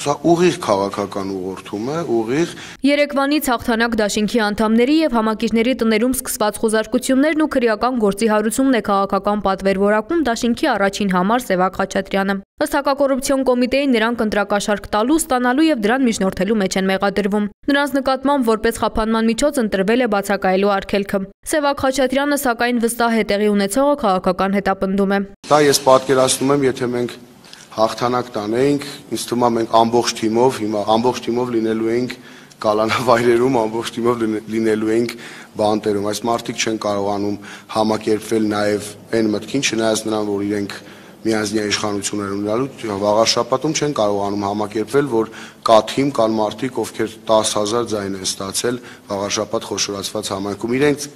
Սա ուղիղ քաղաքական ուղղորդում է, ուղիղ։ Երեկվանից հաղթանակ դաշինքի անդամների եւ համակիրների տներում սկսված խոզարկություններն ու քրեական գործի հարուցումն է քաղաքական պատվեր որակում դաշինքի առաջին համար Սևակ Խաչատրյանը։ Ըստ հակակոռուպցիոն կոմիտեի նրանք ընտրակաշարք տալու, ստանալու եւ դրան միջնորդելու մեջ են մեղադրվում։ Նրանց նկատմամբ որպես խափանման միջոց ընտրվել է բացակայելու արգելքը։ Սևակ Խաչատրյանը սակայն վստահ է տեղի ունեցողը քաղաքական հետապնդում է։ Դա ես պատկերացնում եմ, եթե մենք հաղթանակ տանեինք, ինձ թվում է մենք ամբողջ թիմով լինելու էինք կալանավայրերում, ամբողջ թիմով լինելու էինք բանտերում։ Այս մարդիկ չեն կարողանում համակերպվել նաև այն մտքին, չնայած նրան, որ իրենք միանձնյա իշխանություններ ունենալու վաղար շաբաթում չեն կարողանում համակերպվել, որ կա թիմ, կան մարդիկ, ովքեր 10,000 ձայն են ստացել վաղար շաբաթ խոշորացված համայնքում։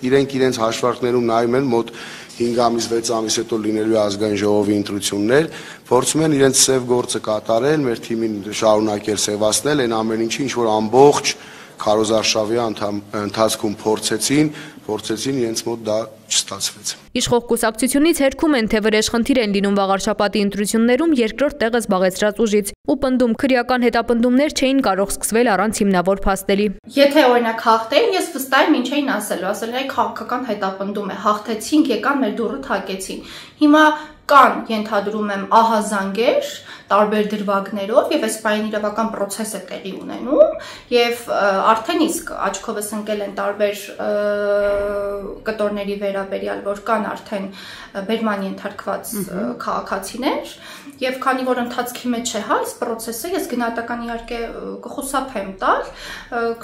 Իրենք իրենց հաշվարկներում նայում են մոտ 5 ամիս, 6 ամիս հետո լինելու ազգային ժողովի ընտրություններ, փորձում են իրենց սև գործը կատարել, մեր թիմին շարունակել սևացնել, այն ամեն ինչի, ինչ որ ամբողջ քարոզարշավի ընթացքում փորձեցին իրենց մոտ դա չստացվեց։ Իշխող կուսակցությունից հերքում են, թե վրեժխնդիր են լինում վաղար շաբաթի ընտրություններում երկրորդ տեղը զբաղեցրած ուժից ու պնդում քրեական հետապնդումներ չէին կարող սկսվել առանց հիմնավոր փաստերի։ Եթե օրինակ հաղթեին, ես վստահ եմ ինչ էին ասել է քաղաքական հետապնդում է, հաղթեցինք, եկան մեր դուռը թակեցին։ Հիմա կան, ենթադրում եմ, ահազանգեր տարբեր դրվագներով եւ այս պայն իրավական process է տեղի ունենում եւ արդեն իսկ աչքովս ընկել են տարբեր կտորների վերաբերյալ, որ կան արդեն բերման ենթարկված քաղաքացիներ եւ քանի որ ընթացքի մեջ է այս process-ը, ես գնահատական իհարկե կխուսափեմ տալ,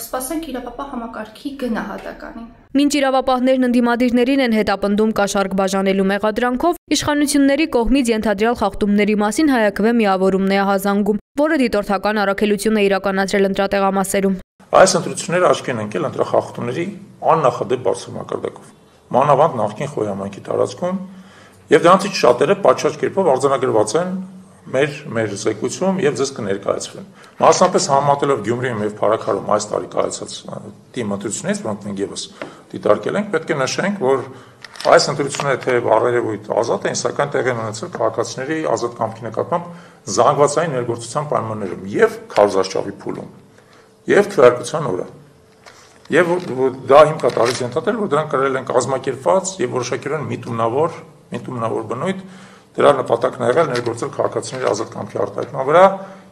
կսպասենք իրավապահ համակարգի գնահատականին։ Մինչ իրավապահներն ընդդիմադիրներին են հետապնդում կաշառք բաժանելու մեղադրանքով, իշխանությունների կողմից ենթադրյալ խախտումների մասին Հայաքվե միավորումն է ահազանգում, որը դիտորդական առաքելություն է իրականացրել ընտրատեղամասերում։ Այս ընտրությունները աչքի են ընկել ընտրախախտումների աննախադեպ բարձր մակարդակով, մանավանդ նախկին Խոյ համայնքի տարածքում, եւ դրանցից շատերը պատշաճ կերպով արձանագրված են մեր զեկույցում եւ ձեզ կներկայացվեն։ Մասնապես համատելով Գյումրիում եւ Փարաքարում այս տարի կայացած թիմ ընտրություններից, որոնք մենք եւս դիտարկել ենք, պետք է նշենք, որ այս ընտրությունները թեև առերևույթ ազատ են, սակայն տեղի են ունեցել քաղաքացիների ազատ կամքի նկատմամբ զանգվածային ներգործության պայմաններում եւ քարոզարշավի փուլում եւ քվեարկության օրը։ Եվ դա հիմք է տալիս ենթադրել, որ դրանք կրել են կազմակերպված եւ որոշակիորեն միտումնավոր բնույթ, դրա նպատակն է եղել ներգործել քաղաքացիների ազատ կամքի արտահայտման վրա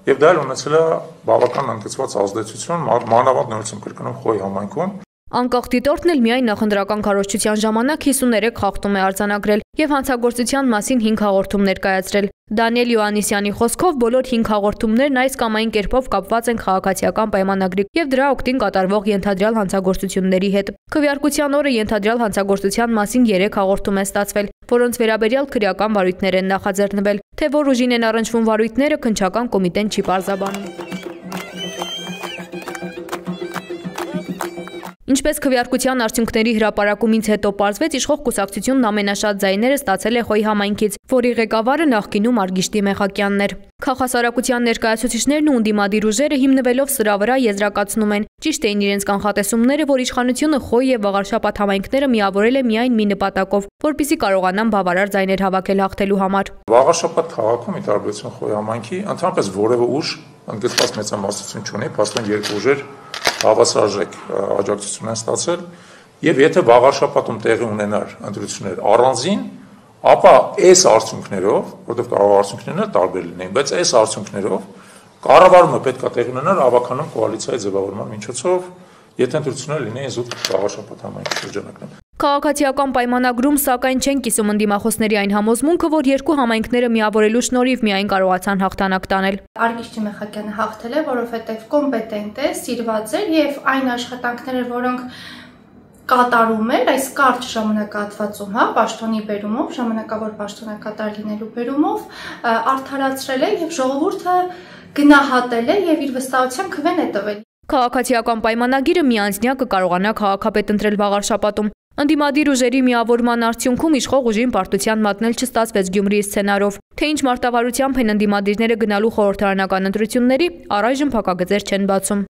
եւ դա էլ ունեցել է բավական ընդգծված ազդեցություն մանավանդ նորից կրկնում Խոյ համայնքում։ Անկախ դիտորդն էլ միայն նախընտրական քարոզչության ժամանակ 53 խախտում է արձանագրել եւ հանցագործության մասին 5 հաղորդում ներկայացրել։ Դանիել Յոհաննիսյանի խոսքով բոլոր 5 հաղորդումներն այս կամ այն կերպով կապված են քաղաքացիական պայմանագրի եւ դրա օգտին կատարվող ենթադրյալ հանցագործությունների հետ։ Քվեարկության օրը ենթադրյալ հանցագործության մասին 3 հաղորդում է ստացվել, որոնց վերաբերյալ քրեական վարույթներ են նախաձեռնվել, թե որ ուժին են առնչվում վարույթները քննչական կոմիտեն չի պարզաբանում։ Ինչպես քվեարկության արդյունքների հրապարակումից հետո պարզվեց, իշխող կուսակցությունն ամենաշատ ձայները ստացել է Խոյ համայնքից, որի ղեկավարը նախկինում Արգիշտի Մեխակյանն էր։ Քաղաքասարակության ներկայացուցիչներն ու ընդդիմադիր ուժերը հիմնվելով սրա վրա եզրակացնում են, ճիշտ էին իրենց կանխատեսումները, որ իշխանությունը Խոյ եւ Վաղարշապատ համայնքները միավորել է միայն մի նպատակով, որպեսզի կարողանան բավարար ձայներ հավաքել հաղթելու համար։ Վաղարշապատ քաղաքում ի տարբերություն Խոյ համայնքի ընդհանրապես որևէ ուժ ընդգծված մեծամասնություն չունի, փաստորեն երկու ուժեր հավասարժեք աջակցություն են ստացել եւ եթե Վաղարշապատում տեղի ունենար ընտրություններ առանձին, ապա այս արդյունքներով, որտեղ կարող արդյունքներն տարբեր լինեն, բայց այս արդյունքներով կառավարումը պետք է տեղի ունենար ավականում կոալիցիայի ձևավորման միջոցով, եթե ընտրությունները լինեին զուտ Վաղարշապատ համայնքի շրջանակներում։ Քաղաքացիական պայմանագրում սակայն չեն կիսում ընդդիմախոսների այն համոզմունքը, որ երկու համայնքները միավորելու շնորհիվ միայն կարողացան հաղթանակ տանել։ Արգիշտի Մեխակյանը հաղթել է, որովհետև կոմպետենտ է, սիրված էր եւ այն աշխատանքները, որոնք կատարում էր այս կարճ ժամանակահատվածում, պաշտոնի բերումով, ժամանակավոր պաշտոնակատար լինելու բերումով արդարացրել է եւ ժողովուրդը գնահատել է եւ իր վստահության քվեն է տվել։ Քաղաքացիական պայմանագիրը միանձնյա կկարողանա քաղաքապետ ընտրել Վաղարշապատում։ Ընդդիմադիր ուժերի միավորման արդյունքում իշխող ուժին պարտության մատնել չստացվեց Գյումրիի սցենարով, թե ինչ մարտավարությամբ են ընդդիմադիրները գնալու խորհրդարանական ընտրությունների, առայժմ փակագծեր չեն բացում։